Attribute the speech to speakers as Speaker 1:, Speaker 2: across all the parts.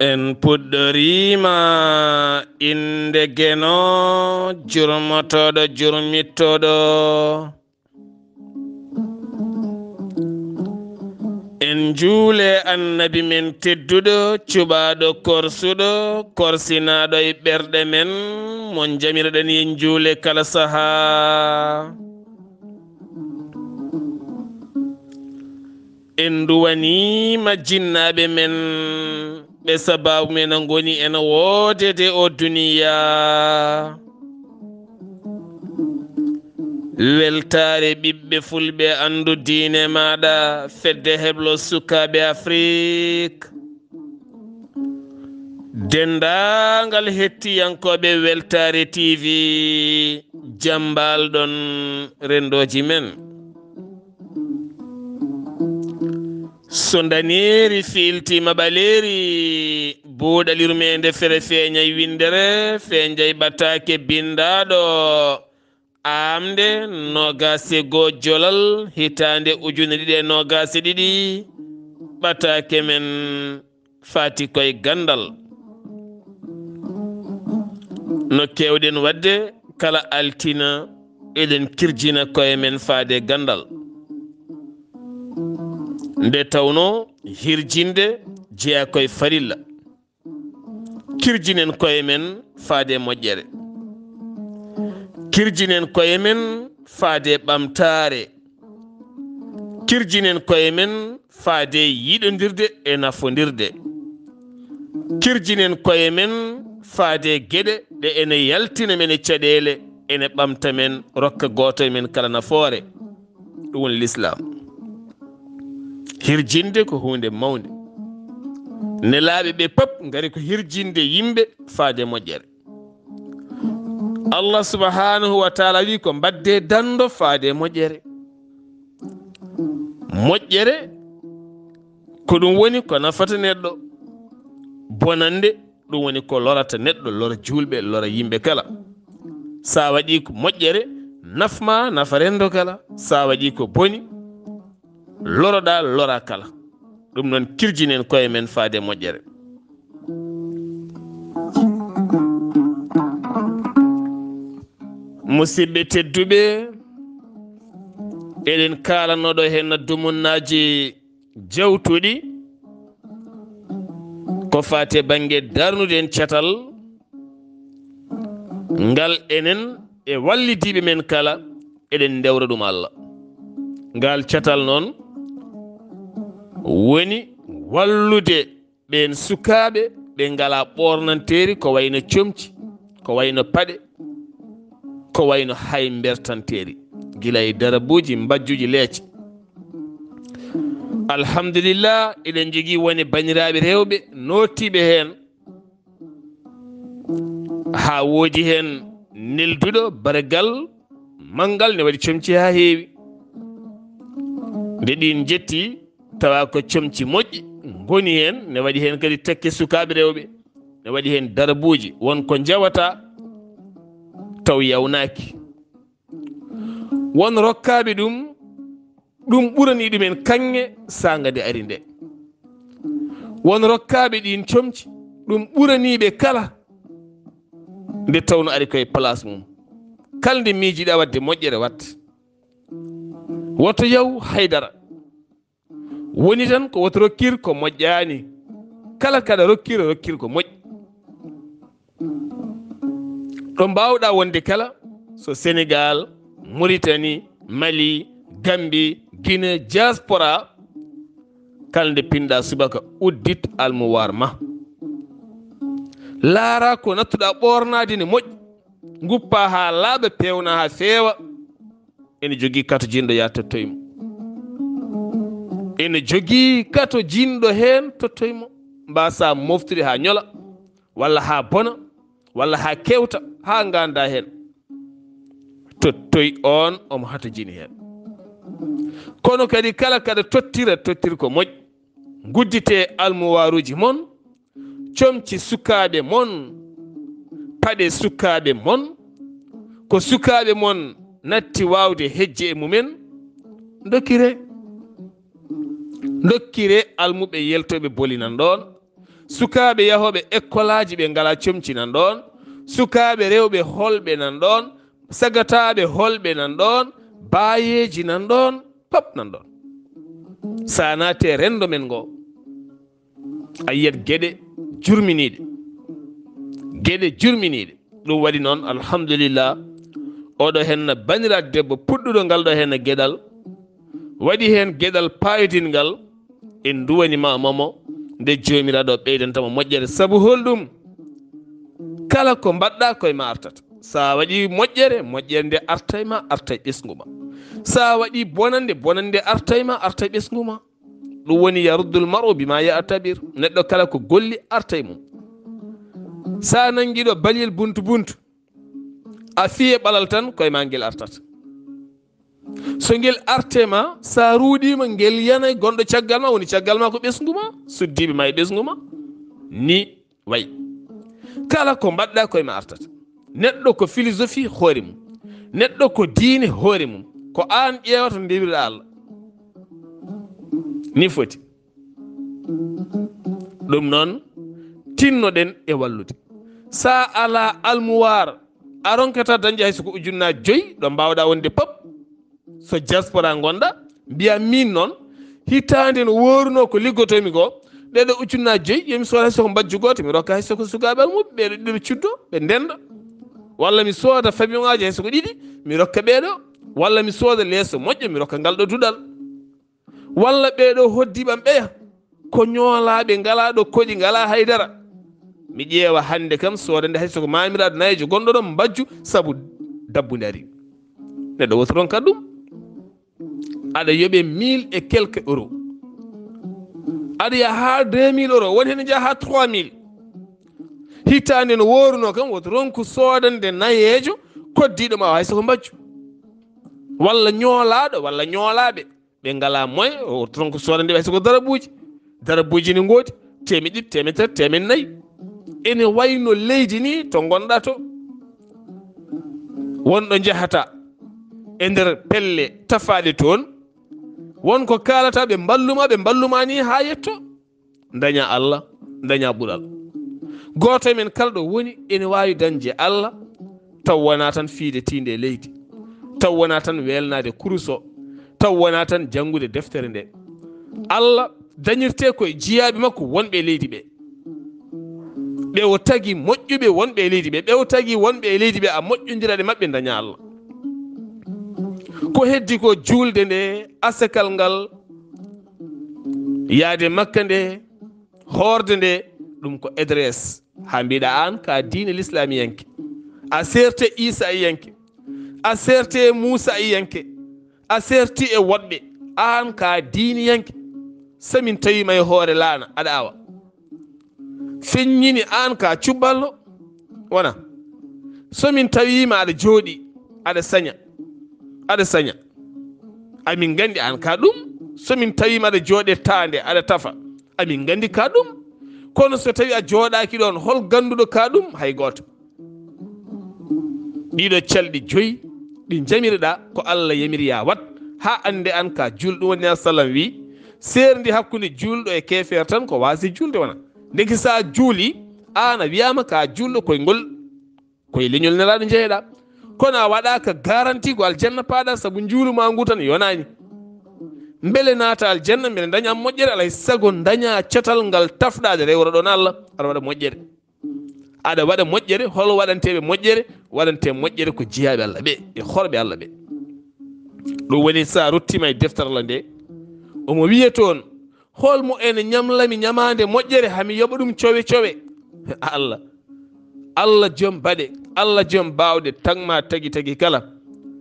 Speaker 1: en puɗɗorima inde geno jurmotoɗo jurmittoɗo en juule annabi men tedduɗo cuɓaɗo korsuɗo korsinaɗo e ɓerɗe men mon jamirɗen en juule kala saha en duwanima jinnaɓe men ɓe sababu men goni en woodede o duniya weltare ɓiɓɓe fulɓe andu diine maɗa fedde heblo sukaɓe Afrique dendagal hettiyankoɓe weltare TV jambalɗon rendoji men so daneri filtima ɓaleri buuɗal yurmeende fere feeñay windere feeñay ɓataake bindaɗo aaɓnde nogase goo jolal hitande ujune ɗiɗi e nogase ɗiɗi ɓataake men fati koye gandal no kewɗen wadde kala altina eɗen kirjina koye men faade gandal nde tawno hirjinde jeeya koye farilla kirjinen koye men faade moƴƴere kirjinen koye men faade ɓamtare kirjinen koye men faade yiɗodirde e nafodirde kirjinen koye men faade geɗe ɗe ene yaltina men e caɗele ene ɓamta men rokka goto men kala nafoore ɗum woni l'islam hirjinde ko hunde mawde nelaaɓe ɓe pep ngari ko hirjinde yimɓe faade moƴƴere Allah subhanahu wa taala wi ko mbadde dando faade moƴƴere moƴƴere ko ɗum woni ko nafata neɗɗo bonande ɗum woni ko lorata neɗɗo lora julɓe lora yimɓe kala sa waɗi ko moƴƴere nafma nafa rendo kala sa waɗi ko boni loroɗa lora kala ɗum noon kirjinen koye men faade moƴƴere musidɓe tedduɓe eɗen kalanoɗo hen dumunnaji jawtuɗi ko fate banggue darnude en catal ngal enen e wallidiɓe men kala eɗen dewra ɗum Allah ngal catal noon woni wallude ɓen sukaɓe ɓe ngala ɓornanteri ko wayno comci ko wayno paɗe ko wayno hay bertanteri gila e darabuji mbajjuji leece alhamdulillah eɗen jogui woni baniraɓe rewɓe notiɓe hen ha woodi hen nelduɗo baragal mangal ne waɗi comci ha heewi nde ɗin jetti tawa ko comci moƴƴi goni hen ne waɗi hen kadi tekke sukaɓe rewɓe ne waɗi hen darabuji wonko jawata taw yawnaki won rokkaɓe ɗum ɓurani ɗumen kanŋe sagade ari nde won rokkaɓe ɗin comci ɗum ɓuraniɓe kala nde tawno ari koye place mum kala nde miijiɗa wadde moƴƴere watta woto yaw haydara woni tan ko woto rokkir ko moƴƴani kala kada rokkir ko moƴƴi ɗo mbawɗa wonde kala so Sénégal Mauritanie Mali Gambie Guinée diaspora kala nde pinɗa subaka uddit almuwar ma laara ko nattuɗa ɓornade ne moƴƴi guppa ha laaɓa pewna ha feewa ene jogui kato jinɗo ya tottoymo ene jogii kato jinɗo heen tottoymo mbasa moftude ha ñola walla ha bona walla ha kewta ha ganda heen tottoy on omo hata jini heen kono kadi kala kada tottir ko moƴ guddite almuwaruji mon comci sukaɓe mon paɗe sukaɓe mon ko sukaɓe mon natti wawde hejje e mumen dokkire almuɓe yeltoɓe boli nan ɗon sukaɓe yahoɓe école aji ɓe ngala comci nan ɗon sukaɓe rewɓe holɓe nan ɗon sagataɓe holɓe nan ɗon bayeji nan ɗon pop nan ɗon sa naate rendo men ngo a yiyat gueɗe jurminiɗe ɗum waɗi noon alhamdulillah oɗo henna baniraɗo debbo puɗɗuɗo ngal ɗo henna gueɗal waɗi hen gueɗal payodingal en duwanima momo nde jomiraɗo ɓeydantama moƴƴere saabu holɗum kala ko mbaɗɗa koye ma artata sa waɗi moƴƴere nde arta ma arta e ɓesgu ma sa waɗi bonande arta ma arta e ɓesgu ma ɗum woni yaruddul mar'u bima ya'tabir neɗɗo kala ko golli arta e mum sa nanguiɗo baliyel buntu a fiye ɓalal tan koye ma guel artata so guel artema sa ruuɗima guel yanay gonɗo caggal ma woni caggal ma ko ɓesgu ma suddiɓe ma e ɓesgu ma ni wayi kala ko mbaɗɗa koye ma artata neɗɗo ko philosophie hoore mum neɗɗo ko diine hoore mum ko an ƴeewata ndewirɗa Allah ni foti ɗum noon tinnoɗen e wallude sa ala almuwar a ronkata dañde hay soko ujunnaji 5 ɗo mbawɗa wonde pop so diaspora gonɗa mbiya min noon hitande no woruno ko liggotomi ko ɗeɗo ujunnaji 5 yomi sooda hay soko mbajju goto mi rokka hay soko sukaɓe almuɓe ɓeɗo ɗiɗo cuddo ɓe ndenda walla mi sooda famille ngaji hay soko 2 mi rokka ɓeɗo walla mi sooda leeso moƴƴo mi rokka ngal ɗo duɗal walla ɓeɗo hoddiɓam ɓeya ko ñoolaɓe ngalaɗo koɗi ngala haydara mi ƴeewa hande kam soodande hay soko mamiraɗo nayijo gonɗo ɗon mbajju saabu dabbude ari neɗɗo wotoron ka ɗum aɗa yoɓe 1000 et quelques euros aɗa yaha ha 2000 euros woni hen jaa ha 3000 hittande no woruno kam woto ronku soodande nayejo koddiɗo ma hay soko mbajju walla ñoolaɗo walla ñoolaɓe ɓe ngala moye woto ronku soodande hay soko darabuji ni gooti 100 100 100 ene wayno leydi ni to gonɗa to wonɗo jahata e nder pelle tafaɗe toon wonko kalata ɓe mballuma ni ha yetto daña Allah daña ɓuɗal goto men kala ɗo woni ene wawi dañde Allah taw wona tan fiide tinde leydi taw wona tan welnade kuruso taw wona tan janngude deftere nde Allah dañirte koye jiyaɓe makko wonɓe leydi ɓe ɓe o tagi moƴƴuɓe wonɓe e leydi ɓe o tagi wonɓe e leydi ɓe a moƴƴodiraɗe maɓɓe daña Allah ko heddi ko julde nde asakal ngal yaade makka nde horde nde ɗum ko adresse ha mbiɗa an ka diine l'islamiyanke a serte Isa iyanke a serte Moussa iyanke a serti e woɗɓe an ka diiniyanke samin tawima e hoore laana aɗa awa feññini an ka cubballo wona somin tawima aɗa jooɗi aɗa saña amin gandi an ka ɗum somin tawima aɗa jooɗe tande aɗa tafa amin gandi ka ɗum kono so tawi a jooɗaki ɗon hol ganduɗo ka ɗum hay goto ɗiɗo calɗi 5 ɗi jamireɗa ko Allah yamiri ya wat ha ande an ka julɗo woni sallam wi serdi hakkude julɗo e kefere tan ko wasi julde wona ndeki sa juuli an a wiyama ka julɗo koye leñol nelaɗo jeeyeɗa kono a waɗaka garanti ko aljanna paaɗa saabu juuluma ngu tan yonani beele naata aljanna beele daña moƴƴere alay sago daña catal ngal tafɗade rewro ɗon Allah aɗa waɗa moƴƴere aɗa waɗa moƴƴere hol waɗanteɓe moƴƴere waɗante moƴƴere ko jiyaɓe Allah ɓe e horɓe Allah ɓe ɗum woni sa ruttima e deftere Allah nde omo wiya toon holmo ene ñamlami ñamande moƴƴere hami yoɓa ɗum cowe Allah joom baɗe Allah joom bawɗe tagma tagui kala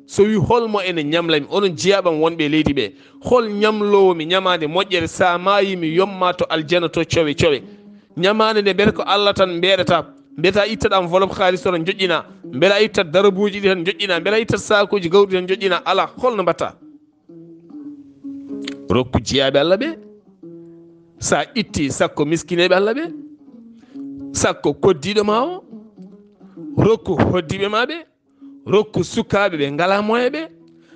Speaker 1: so wi holmo ene ñamlami onon jiyaɓam wonɓe leydi ɓe hol ñamlowomi ñamade moƴƴere sa mayimi yomma to aljana to cowe cowe ñamade nde mbiyata ko Allah tan mbeɗata mbiyata ittat enveloppe halis o tan joƴƴina beela ittat darabuji ɗi tan joƴƴina beela ittat sakuji gawɗi tan joƴƴina ala holno mbatta rokku jiyaɓe Allah ɓe sa itti sakko miskineɓe Allah ɓe sakko koddiɗo ma o rokku hoddiɓe ma ɓe rokku sukaɓe ɓe ngala moye ɓe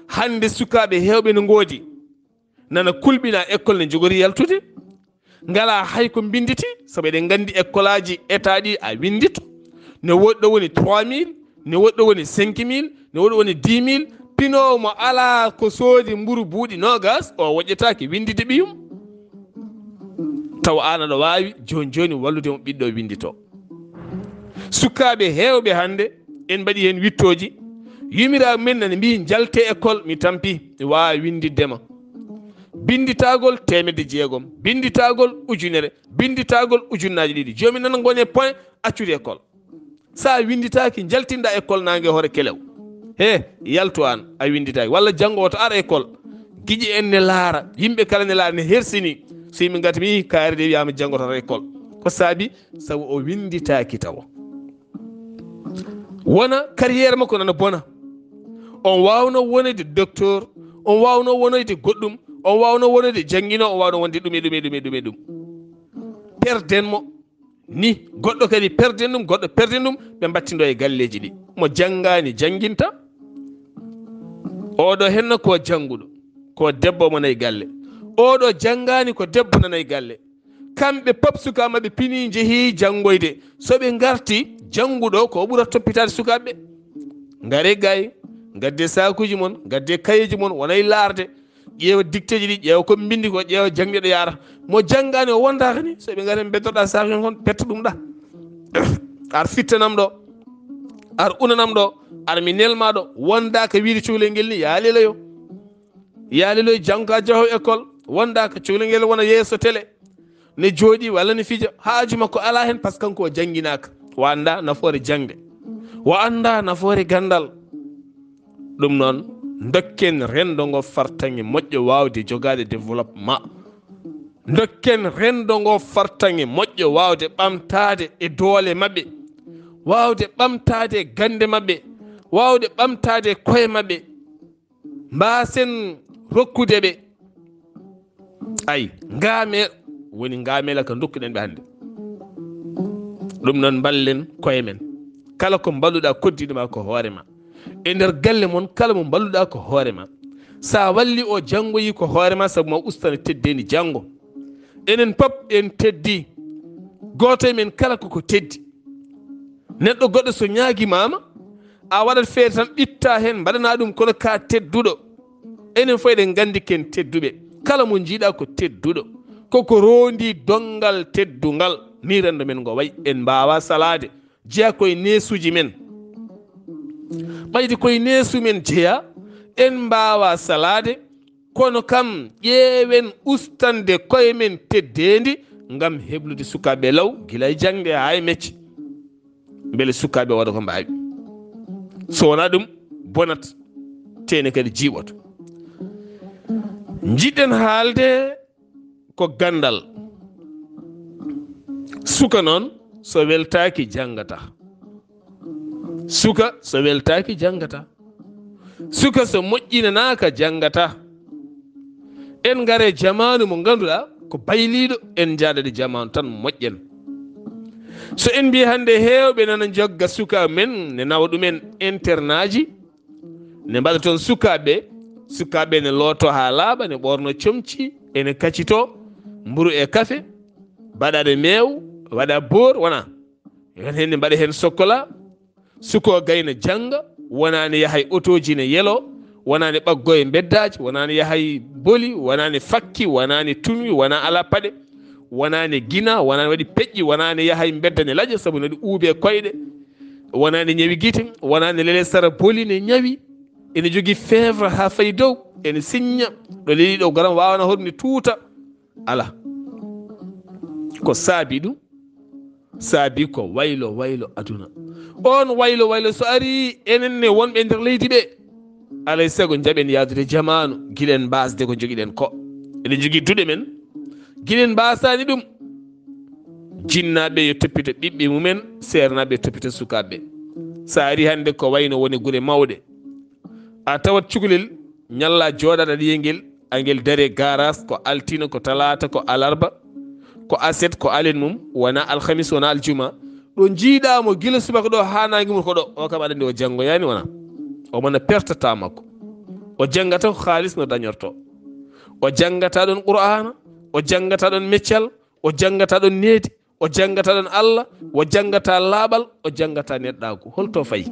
Speaker 1: hande sukaɓe hewɓe no goodi nana kulɓina école ne jogori yaltude ngala hay ko binditi saabu eɗen gandi école aji état ɗi a windito ne woɗɗo woni 3000 ne woɗɗo woni 5000 ne woɗɗo woni 10000 pinowo mo ala ko soodi mburu buuɗi nogas o woƴƴetake windide ɓiyum taw an aɗa wawi joni joni wallude mo ɓiɗɗo windito sukaɓe hewɓe hande en mbaɗi hen wittoji yumiraɓe men nane mbi jalte école mi tampi mi wawa windiddema binditagol 600 binditagol ujunere binditagol ujunnaji ɗiɗi joni nana gone point accude école sa winditaki jaltinɗa école nangue hoore kelew he yaltu an a winditaki walla janggo to ara école guiƴi en ne laara yimɓe kala ne laara ne hersini so yimɓe gati mi kaari de wiyama janggoto école ko saabi sabu o winditaki taw wona carrière makko nana bona on wawno wonede docteur on wawno wonoyde goɗɗum on wawno wonode jangguino on wawno wonde ɗum e ɗum perdenmo ni goɗɗo kadi perden ɗum goɗɗo perden ɗum ɓe battido e galleji ɗi mo janggani jangguinta oɗo henna ko jangguɗo ko debbo mo nayi galle oɗo janggani ko debbo nanayi galle kamɓe pop sukamaɓe pini jeehi janggoyde soɓe garti jangguɗo ko ɓuura toppitade sukaɓeɓe gaare gayi gadde sakuji mon gadde kayeji mon wonayi laarde ƴeewa dicteji ɗi ƴeewa koɓe bindi ko ƴeewa jangdeɗo yarata mo janggani o wondaka ni soɓe gaari beddoɗa sakuji kon petta ɗum ɗa ar fittanam ɗo ar unanam ɗo ar mi nelma ɗo wondaka wiide cukalel ngel ni yaalilayo jangka jahow école wondaka cukalel ngel wona yeeso télé ne jooɗi walla ne fija haaju makko ala hen par ce que kanko o jangguinaka o anda nafoore jangde o anda nafoore gandal ɗum noon dokken rendo ngo fartange moƴƴo wawde jogade développement dokken rendo ngo fartange moƴƴo wawde ɓamtade e doole mabɓe wawde ɓamtade e gande mabɓe wawde ɓamtade e koye mabɓe mbasen rokkude ɓe ay ngaame woni ngaamela ko dokkuɗen ɓe hannde ɗum noon ballen koye men kala ko mballuɗa koddiɗoma ko hoorema e nder galle moon kala mo mballuɗa ko hoorema sa walli o janggoyi ko hoorema saabu ma ustana teddeni janggo enen pop en teddi goto e men kala koko teddi neɗɗo goɗɗo so ñaaguimama a waɗat feere tan ɓitta hen mbaɗana ɗum kono ka tedduɗo enen fof eɗen gandi ken tedduɓe kala mo jiiɗa ko tedduɗo koko rondi dongal teddungal ni rendo men ngo wayi en mbawa salade jeeya koye nesuji men ɓayde koye nesu men jeeya en mbawa salade kono kam ƴeewen ustandi koye men teddendi ngam heblude sukaɓe law guila e jangde ha e mecce beele sukaɓe waɗa ko mbawi so wona ɗum bonat tene kadi jiiɓoto jiɗɗen haalde ko gandal suka noon so weltaki jangata suka so weltaki jangata suka so moƴƴinanaka jangata en gare jamanu mo ganduɗa ko bayliɗo en jaadade jamanu tan moƴƴen so en mbi hande hewɓe nana jogga suka men ne nawa ɗumen internat ji ne mbaɗa toon sukaɓe ne looto ha laaɓa ne ɓorno comci ene kaccito mburu e kafe mbaɗaɗe meew waɗa boor wona yon hen ne mbaɗa hen chocolat suko gayna jangga wonani yahay autoji ne yelo wonani ɓaggo e beddaji wonani yahay boli wonani fakki wonani tunwi wona ala paɗe wonani guina wonani waɗi peƴƴi wonani yahay bedda ne laaƴa saabu noɗi uuɓe koyɗe wonani ñawi guite wonani lele sara boli ne ñawi ene jogui fièvre ha fayi dow ene signa ɗo leeli ɗo garam wawana horni tuuta ala ko saabi ɗum saabi ko waylo aduna on waylo so ari enen ne wonɓe nder leydi ɓe alay sago jaɓen yaadude jamanu gilen mbasde ko joguiɗen ko eɗen jogui duɗe men gilen mbasani ɗum jinnaɓe yo toppito ɓiɓɓe mumen sernaɓe toppito sukaɓe sa ari hande ko wayno woni guure mawɗe a tawat cukalel ñalla joɗaɗa ɗiyengel angel daare garage ko altino ko talata ko alarba ko aset ko alen mum wona alhamis wona aljuma ɗo jiiɗamo guila subaka ɗo ha nangue mum ko ɗo o kam aɗa andi o janggoyani wona o mana pertata makko o janggata ko halis no dañorto o janggata ɗon qur'ana o janggata ɗon meccal o janggata ɗon needi o janggata ɗon Allah o janggata laaɓal o janggata neɗɗaku holto fayi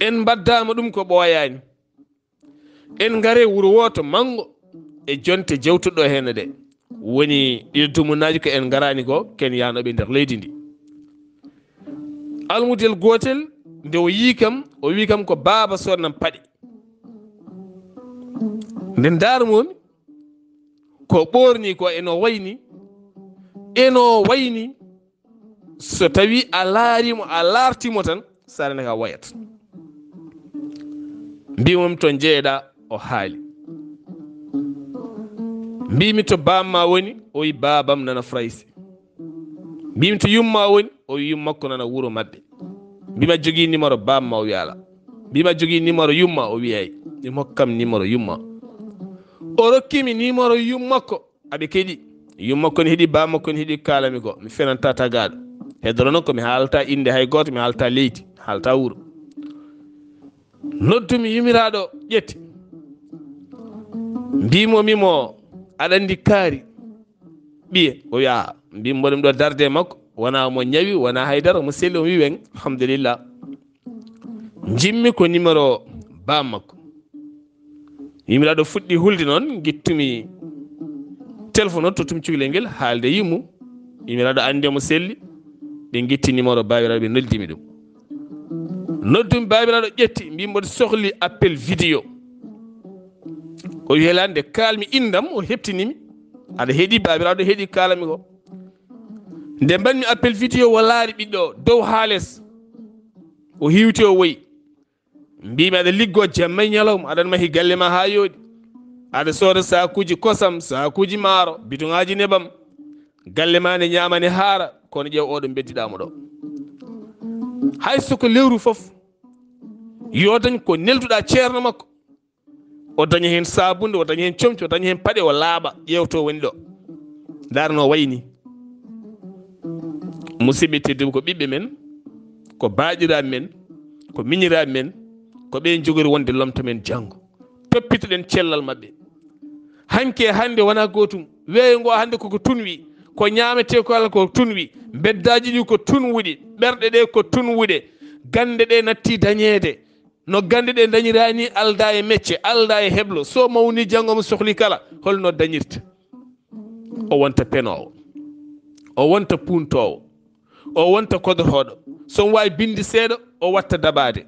Speaker 1: en baddama ɗum ko ɓooyani en gaare wuuro woto mango e jonte jewtuɗo hene de woni ɗiɗo tumunaji ko en garani ko ken yanoɓe nder leydi ndi almudel gotel nde o yi kam o wi kam ko baaba sodnam paɗe nde darmomi ko ɓorni ko eno wayni so tawi a laarimo a lartimo tan sarane ka wayat mbimomi to jeeɗa o haali mbimi to bamma woni o wi babam nana fraysi mbimi to yumma woni o wi yummakko nana wuuro mabɓe mbima jogui numéro bamma o wi ala mbima jogui numéro yumma o wiyay mi hokkam numéro yumma o rokkimi numéro yummakko aɓe keeɗi yummakko ne heeɗi bammakko ne heeɗi kalami ko mi fenanta tagaɗo hedoro noon komi haalta inde hay goto mi haalta leydi haalta wuuro noddumi yumiraɗo ƴetti mbimomimo aɗa andi kaari ɓiye o wi a mbimo ɗum ɗo darde makko wona mo ñawi wona haydara mo selli o wi wen alhamdulillah jimmi ko numéro bammakko yimiraɗo fuɗɗi hulde noon guittumi téléphone o tottumi cukalel ngel haalde yimmum yimiraɗo andi mo selli ɓe guitti numéro babiraɗo ɓe noddimi ɗum noddumi babiraɗo ƴetti mbimoɗo sohli appel vidéo o wi helande kalmi indam o heptinimi aɗa heeɗi babiraɗo heeɗi kalami ko nde mbanmi appel vidéo o laari ɓiɗɗo dow ha less o hiwti o woyi mbimi aɗa liggo jamma e ñalawma aɗa mahi galle ma ha yooɗi aɗa sooda sakuji kosam sakuji maaro bidon ngaji nebam galle ma ne ñamane haara kono ƴeew oɗo beddiɗamo ɗo hay soko lewru foof yo dañ ko nelduɗa ceerno makko o daña hen sabunde o daña hen comci o daña hen paɗe o laaɓa ƴewto woni ɗo darno wayni musidɓe tedduɓe ko ɓiɓɓe men ko baaɗiraɓe men ko miñiraɓe men ko ɓen jogori wonde lomta men janggo toppitoɗen cellal mabɓe hanke hande wona gotum weeyo ngo hande koko tunwi ko ñamete ko ala ko tunwi beddaji ɗi ko tunwuɗi ɓerɗe ɗe ko tunwuɗe gande ɗe natti dañede no gande ɗe dañirani alda e mecce alda e heblo so mawni janggo mo sohli kala holno dañirta o wonta penowo o wonta puntowo o wonta kodoroɗo son wawi bindi seeɗa o watta dabade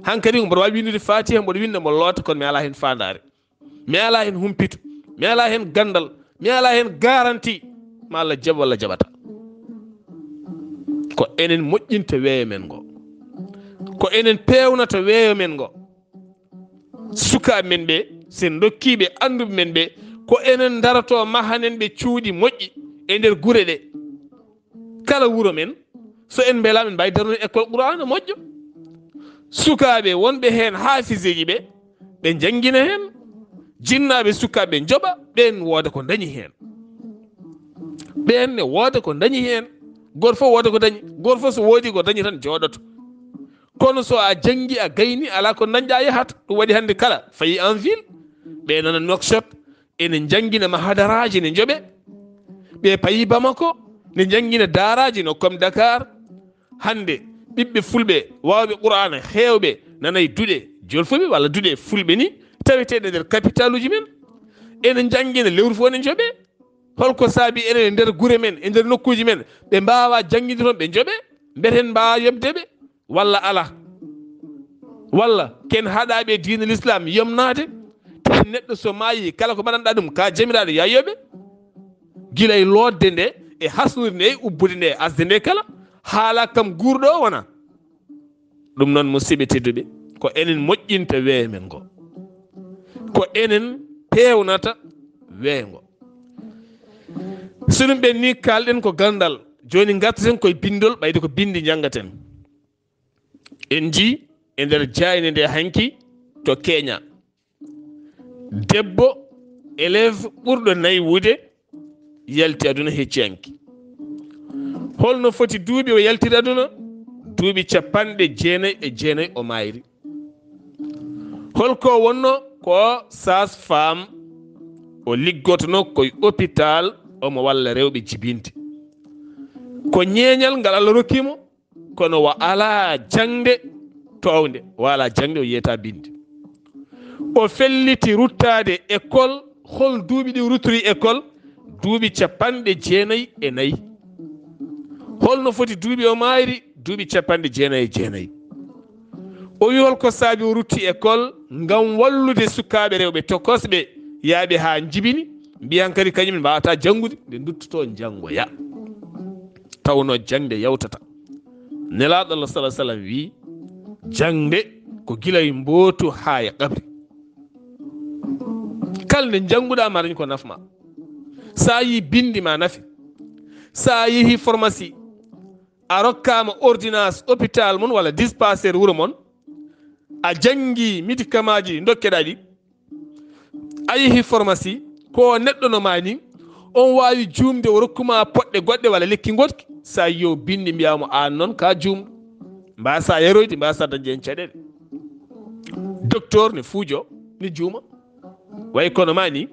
Speaker 1: hankkadi mboɗo wawi windude fatiha mboɗo winda mo loota kono mi ala hen fandare mi ala hen humpito mi ala hen gandal mi ala hen garanti ma Allah jaɓa walla jaɓata ko enen moƴƴinta weeyo men ngo ko enen pewnata weeyo men ngo sukaɓe men ɓe sen dokkiɓe anduɓe men ɓe ko enen darato mahanen ɓe cuuɗi moƴƴi e nder guure ɗe kala wuuro men so en beela men mbawi darnude école qur'ana moƴƴo sukaɓe wonɓe hen hafiseji ɓe ɓe jangguina hen jinnaɓe sukaɓe jooɓa ɓen wooda ko dañi hen ɓen ne wooda ko dañi hen goto fof wooda ko dañi goto fof so woodi ko dañi tan jooɗoto kono so a janggi a gayni ala ko dañƴa yahata ɗum waɗi hande kala fayi en ville ɓe nana nokshot ene jangguina mahadaraji ne jooɓe ɓe payi Bamako ne jangguina daaraji no comme Dakar hande ɓiɓɓe fulɓe wawɓe qur'ana hewɓe nanay duuɗe jolfuɓe walla duuɗe fulɓe ni taweteɗe nder capital uji men ene jangguina lewru fof ne jooɓe holko saabi enen e nder guure men e nder nokkuji men ɓe mbawa jangguide toon ɓe jooɓe mbeten mbawa yebdeɓe walla ala walla ken haɗaɓe diina l'islam yomnade te neɗɗo so maayi kala ko mbaɗanɗa ɗum ka jamiraɗo yayoɓe guila e lodde nde e hasnude nde e ubbude nde asde nde kala haala kam guurɗo o wona ɗum noon musidɓe tedduɓe ko enen moƴƴinta weeyo men ngo, ko enen pewnata weeyo ngo. Sinum ɓen ni kalɗen ko gandal, joni gartaten koye bindol ɓayde ko bindi janggaten. En ji e nder jayne nde hanki to Kenya, debbo élève ɓurɗo naywude yalti aduna hecci hanki. Holno foti duuɓi o yaltiri aduna? Duuɓi 99 o mayri. Holko wonno? Ko sage-femme o liggotono koye hôpital omo walla rewɓe jibinde. Ko ñeeñal ngal Allah rokkimo, kono wa ala jangde towde, wala jangde o yiyata binde. O felliti ruttade école. Hol duuɓi ɗi ruttiri école? Duuɓi 94. Holno foti duuɓi o mayri? Duuɓi 99. O wi holko saabi o rutti école? Ngam wallude sukaɓe rewɓe tokosɓe yaaɓe ha jibini, mbiyan kadi kañum mbawata jangude, nde duttoto jangoya, tawno jangde yawtata. Nelaɗo Allah sallallahu alaihi wasallam wi jangde ko gilay mbootu ha ya qabri. Kalnde janguɗa ma dañi ko nafma. Sa yi bindi ma nafi. Sa yehi pharmacie a rokkama ordonnance hôpital mon walla dispensaire wuro mon, a jangi médicament ji dokkeɗa ɗi, a yehi pharmacie ko neɗɗo no mani on wawi jumde o rokkuma poɗɗe goɗɗe walla lekki goɗki, sa yiyo bindi mbiyamo an noon ka jumɗo, mbasa yaroyde, mbasa dañde hen caɗele. Docteur ne fuujo ne juuma way kono mani,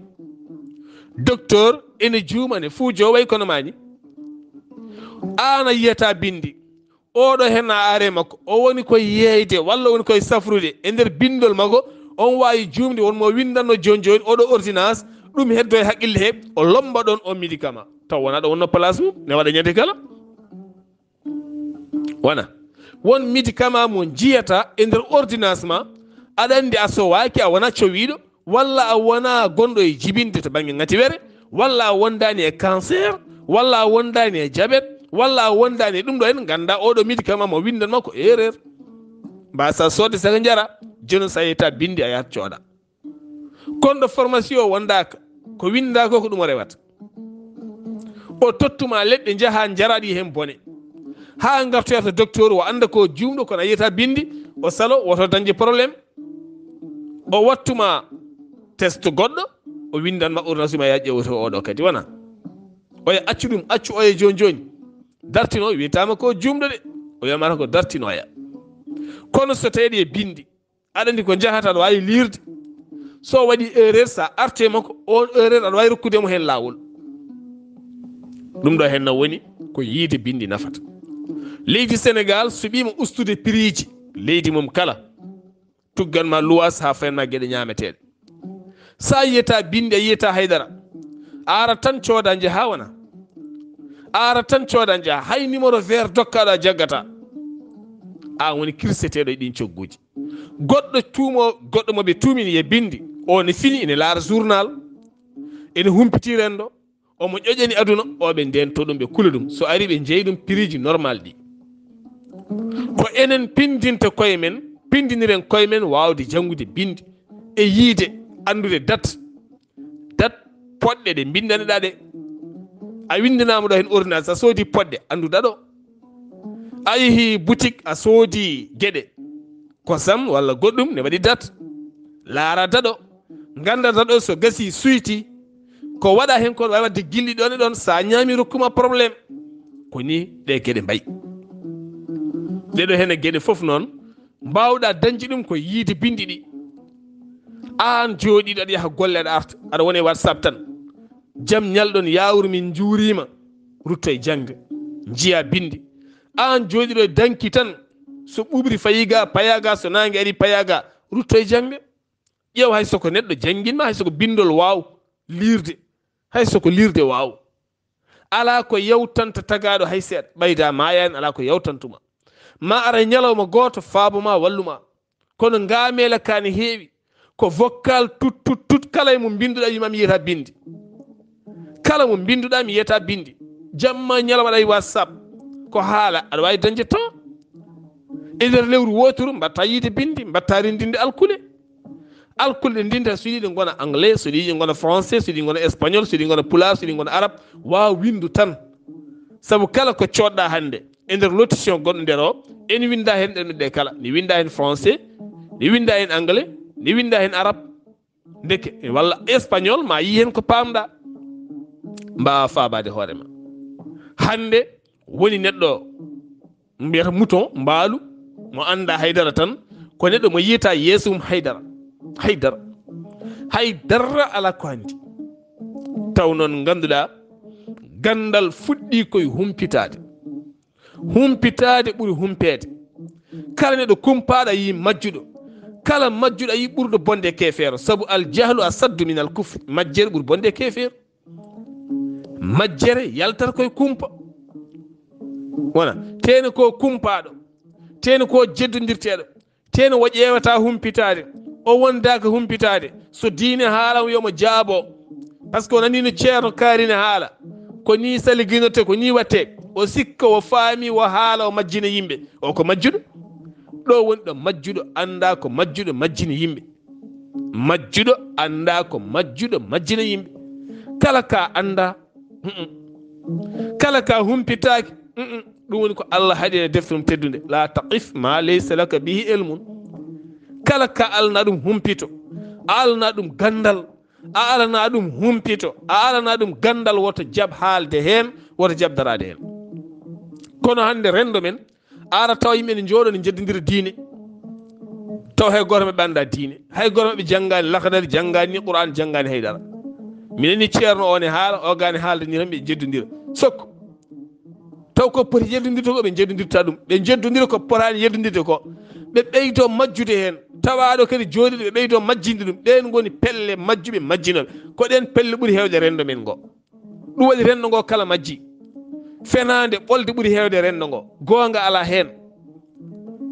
Speaker 1: docteur ene juuma ne fuujo way kono mani. An a yiyata bindi, oɗo hen a are makko, o woni koye yeyde walla woni koye safrude, e nder bindol makko on wawi jumde wonmo windanno joni joni oɗo ordonnance, ɗum heddo e haqqille he o lomba ɗon on médicament, taw wona ɗo wonno place mum ne waɗa ñande kala. Wona won médicament mo jiyata e nder ordonnance ma, aɗa andi a sowaki, a wona cowiɗo, walla a wona gonɗo e jibinde to banggue ngatiwere, walla a wondani e cancer, walla a wondani e diabète, walla a wondani e ɗum ɗo en ganda oɗo médicament mo windanma ko erreur. Mbasa sodde saka jara, joni sa yeyta bindi a yahat cooɗa. Kono ɗo pharmacie o wondaka, ko windako ko ɗum o rewata. O tottuma leɗɗe jaaha jaraɗi hen bone, ha gartoyata docteur o anda ko jumɗo, kono a yiyata bindi o salo woto dañde probléme. O wattuma test goɗɗo, o windanma ordonnance ma ya ƴeewoto oɗo kadi, wona oya accu ɗum, accu oye joni joni dartino, wiyatama ko jumɗo de, o wiyamata ko dartinoya. Kono so tawi e bindi, aɗa andi ko jahata aɗa wawi lirde, so waɗi erreur sa arte makko, on erreur aɗa wawi rokkudemo hen lawol. Ɗum ɗo hen no woni ko yiide bindi nafata. Leydi Sénégal suɓima ustude prix ji leydi mum kala, tugganma luwas ha fayanma gueɗe ñameteɗe. Sa yiyata bindi a yiyata haydara, a arat tan cooda jaaha, wona a arat tan cooda jaaha, hay numéro vert dokkaɗo jaggata, an woni kirseteɗo e ɗin cogguji. Goɗɗo tuumo, goɗɗo moɓe tuumini e bindi, o ne fini ene laara journal, ene humpiti rendo, omo ƴoƴani aduna, oɓe ndento ɗum ɓe kula ɗum, so ari ɓe jeeyi ɗum prix ji normal ɗi. Ko enen pindinta koye men, pindiniren koye men wawde jangude bindi e yiide andude date poɗɗe ɗe bindaneɗa ɗe. A windinama ɗo hen ordonnance, a soodi poɗɗe anduɗa ɗo. A yeehi boutique a soodi gueɗe kosam walla goɗɗum, ne waɗi date, laara daɗo, ganda daɗo so gasi suyti, ko waɗa hen ko wawi wadde gilli ɗon e ɗon, sa ñami rokkuma probléme. Ko ni ɗe gueɗe mbayi. ɗeɗo hen e gueɗe foof noon mbawɗa dañde ɗum ko yiide bindi ɗi. An jooɗiɗo aɗa yaha golle, aɗa arta aɗa woni e WhatsApp tan, jaam ñalɗon yawru min juurima, rutto e jangde jiya bindi. An jooɗiɗo e danki tan, so ɓuɓri fayiga payaga, so nangue ari payaga, rutto e jangde. ƴeew hay soko neɗɗo jangguinma, hay soko bindol waw lirde, hay soko lirde waw, ala ko yewtanta tagaɗo hay seeɗa, ɓayda mayani ala ko yewtantuma. Ma ara ñalawma goto faabuma walluma, kono ngamela kane heewi, ko vocal tut kala mo binduɗa wima mi yiyata bindi, kala mo binduɗa mi yiyata bindi, jamma ñalawma aɗa WhatsApp ko haala, aɗa wawi dañde temps. e nder lewru woturu mbatta yiide bindi mbatta rindinde alkule ɗe ndinta so ɗi gona anglais so ɗi gona français so ɗi gona espagnol so ɗi gona pulaar so ɗi gona arabe wawa windu tan sabu kala ko coɗɗa hande e nder lotition gonɗo nder o en winda hen ɗenɗe kala ni winda hen français ni winda hen anglais ni winda hen arabe deke walla espagnol ma yi hen ko pamɗa mbawa fabade hoorema hande woni neɗɗo mbiyata mouton mbaalu mo anda haydara tan ko neɗɗo mo yiyata yeeso mum haydara ala ko handi taw noon ganduɗa gandal fuɗɗi koye humpitade ɓuuri humpede kala neɗɗo kumpaɗo yi majjuɗo kala majjuɗo yi ɓurɗo bonde e kefeero saabu aljahlu asaddu min al kufre majjere ɓuuri bonde e kefeero majjere yaltata koye kumpa wona tene ko kumpaɗo tene ko jeddodirteɗo tene wo ƴewata humpitade o wondaka humpitade so diine haalam yomo jaabo par ce que o nani no ceerno kaarine haala ko ni sali guinote ko ni watte o sikka o faami o haala o majjina yimɓe o ko majjuɗo ɗo woni ɗo majjuɗo anda ko majjuɗo majjina yimɓe majjuɗo anda ko majjuɗo majjina yimɓe kala ka anda kala ka humpitaki ɗum woni ko Allah haɗi e deftere mum teddude la taqif ma laysa laka bihi ilmun kala ka alana ɗum humpito a alana ɗum gandal a alana ɗum humpito a alana ɗum gandal woto jab haalde hen woto jab darade hen kono hande rendo men ara taw yimɓe ne jooɗo ne jeddodira diine taw hay goto maɓɓe anda diine hay goto maɓɓe janggani lakadari janggani ni qur'an janggani haydara mineni ceerno o ne haala o gani haalde ni tan ɓe jeddodira sokko taw ko poti jeddodirde ko ɓe jeddodirta ɗum ɓe jeddodira ko potani jeddodirde ko ɓe ɓeydo majjude hen tawaɗo kadi jooɗiɗo ɓe ɓeydo majjinde ɗum ɗen goni pelle majjuɓe majjinoɓe ko ɗen pelle ɓuuri hewde rendo men ngo ɗum waɗi rendo ngo kala majji fenade ɓolde ɓuuri hewde rendo ngo gonga ala hen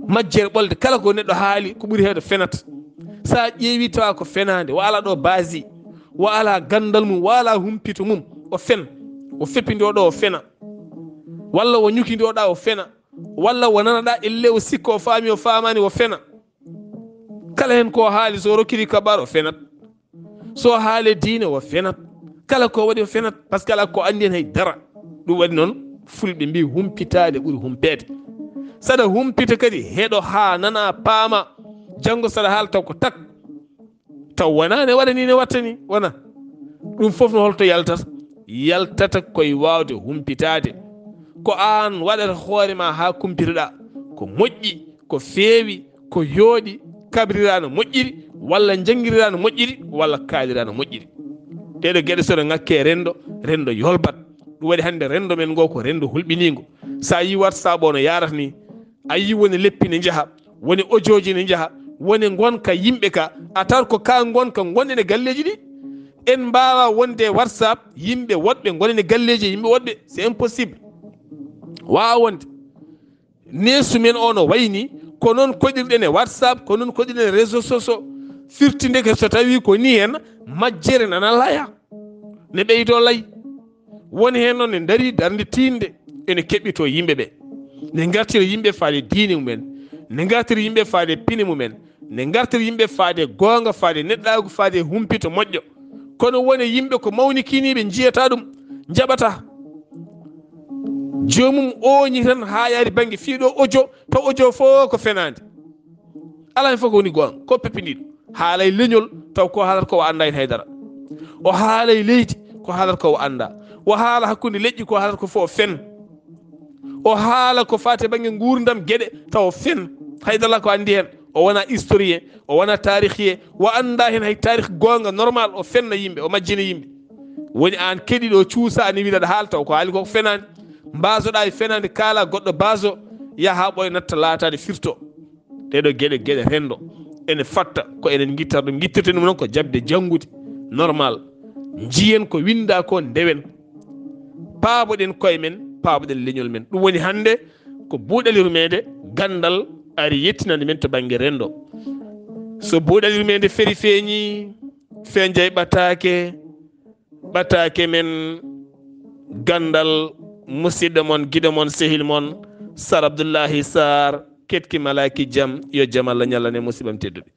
Speaker 1: majjere ɓolde kala ko neɗɗo haali ko ɓuuri hewde fenata sa ƴeewi tawa ko fenade wa ala ɗo basi wa ala gandal mum wa ala humpito mum o fen o feppindi oɗo o fena walla o ñukidi oɗa o fena walla o nanaɗa elle o sikka o faami o famani o fena kala hen ko haali so rokkiri kabar o fenat so haale diine o fenat kala ko waɗi o fenat par ce que ala ko andi hen hay dara ɗum waɗi noon fulɓe mbi humpitade ɓuuri humpede saɗa humpita kadi heɗo ha nana paama janggo saɗa haala taw ko tak taw wona ne waɗani ne wattani wona ɗum foof no holto yaltata koye wawde humpitade ko an waɗata hoorema ha kumpitoɗa ko moƴƴi ko feewi ko yooɗi kabrira no moƴƴiri walla janguirira no moƴƴiri walla kaalira no moƴƴiri ɗeɗo gueɗe soɗo ngakke rendo yolbat ɗum waɗi hande rendo men ngo ko rendo hulɓinigo sa yi WhatsApp o no yarata ni a yi woni leppi ne jaaha woni audio ji ne jaaha woni gonka yimɓe ka a tawat ko ka gonka gonɗen e galleji ɗi en mbawa wonde WhatsApp yimɓe woɗɓe gonen e galleji yimɓe woɗɓe c'est impossible wawa wonde neesu men o no wayni ko noon koɗirɗen e WhatsApp ko noon koɗirɗen e réseau sociaux firtinde ke so tawi ko ni hen majjere nana laya ne ɓeydo lay woni hen noon ne daari darde tinde ene keɓɓito yimɓeɓe ne gartira yimɓe faade diine mumen ne gartira yimɓe faade pine mumen ne gartira yimɓe faade gonga faade neɗɗago faade humpito moƴƴo kono woni yimɓe ko mawnikiniɓe jiyata ɗum jaɓata jomum oñi tan ha yaari banggue fiiɗo audio taw audio fof ko fenade ala hen fof ko woni gonga ko peppiniɗo haalay leñol taw ko haalata ko o anda hen haydara o haalay leydi ko haalata ko o anda o haala hakkude leƴƴi ko haalata ko fof o fen o haala ko fate banggue gurdam gueɗe taw fen haydara ko andi hen o wona historien o wona tarihien o anda hen hay tarih gonga normal o fenna yimɓe o majjina yimɓe woni an keɗiɗo o cuusa ni wiɗaɗa haala taw ko haali koko fenani mbasoɗa e fenade kaala goɗɗo baso yaha ɓoye natta laatade firto ɗeɗo gueɗe rendo ene fatta ko enen guittar ɗum guittirte ɗum noon ko jabde janggude normal jiyen ko winda ko ndewen paaboɗen koye men paaboɗen leñol men ɗum woni hande ko buuɗal yurmeende gandal ari yettinande men to banggue rendo so buuɗal yurmeende feeri feeñi feeñjay ɓataake men gandal musidɗo mon guiɗo mon sehil mon Sar Abdullaahi Saar ketki malaki jam yo jamal la ñalla ne musibam tedduɓe